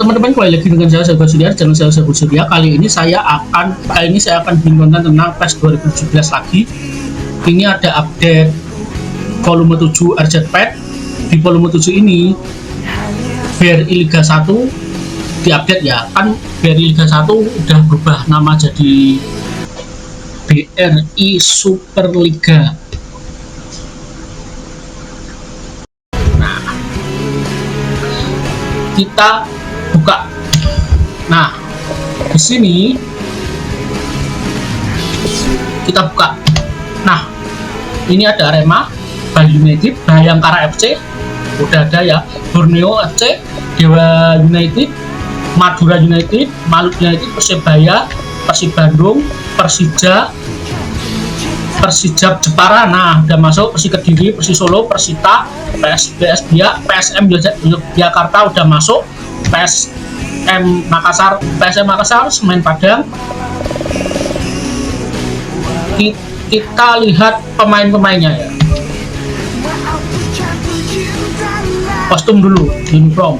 teman-teman, kembali lagi dengan saya Sahabat Surya, channel saya Sahabat Surya. Kali ini saya akan bikin konten tentang PES 2017 lagi. Ini ada update volume 7 RZ Pad. Di volume 7 ini BRI Liga 1 diupdate ya. Kan BRI Liga 1 udah berubah nama jadi BRI Super Liga. Nah, kita buka. Nah, di sini kita buka. Nah, ini ada Arema, Bali United, Bayangkara FC, udah ada ya, Borneo FC, Dewa United, Madura United, Maluku United, Persibaya, Persib Bandung, Persija, Persijap Jepara. Nah, udah masuk. Persi Kediri, Persi Solo, Persita, PSBS Biak, PSM Jakarta udah masuk. PSM Makassar, Semen Padang. Kita lihat pemain-pemainnya ya. Kostum dulu, uniform.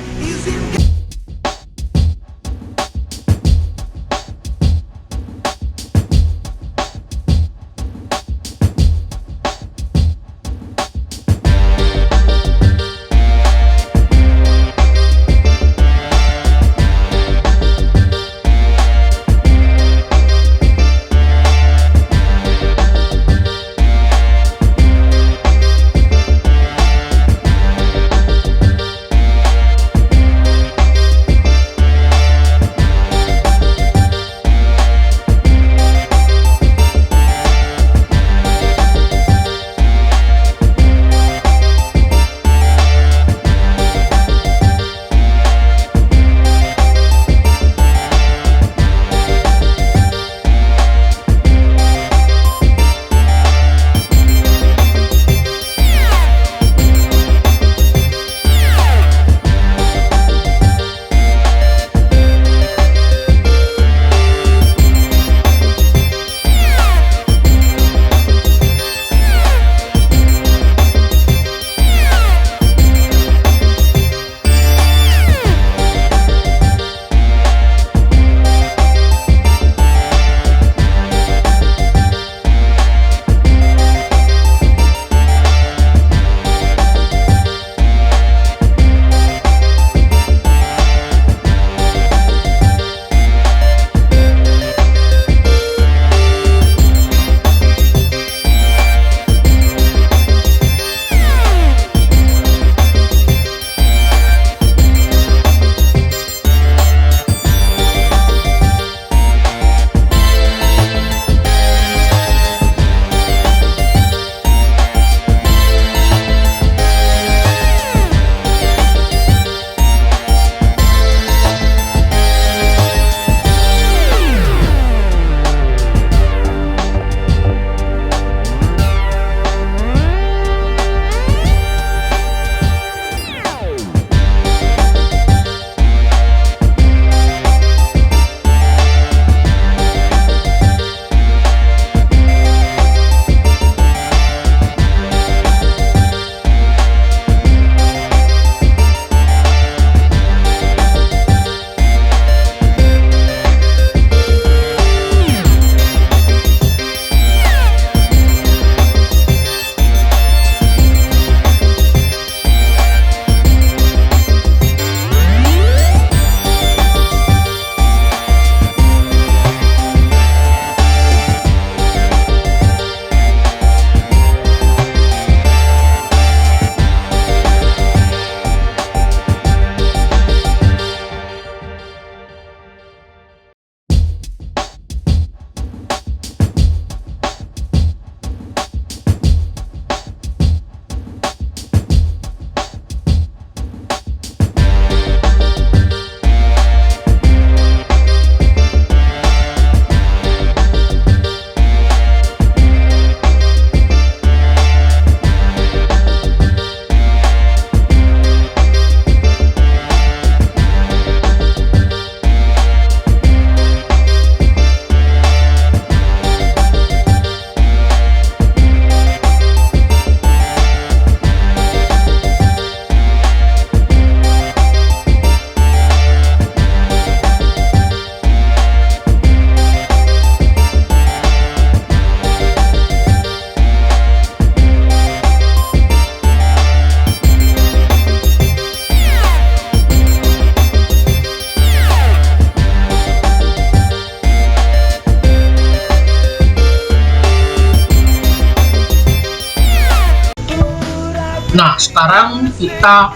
Nah, sekarang kita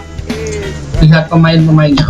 lihat pemain-pemainnya.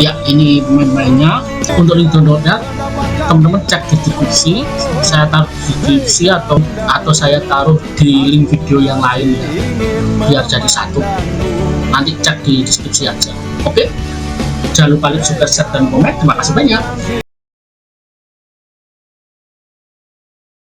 Ya, ini pemain-pemainnya. Untuk link downloadnya teman-teman cek di deskripsi, saya taruh di deskripsi atau saya taruh di link video yang lain ya, biar jadi satu. Nanti cek di deskripsi aja. Oke, jangan lupa like, subscribe, dan komen. Terima kasih banyak.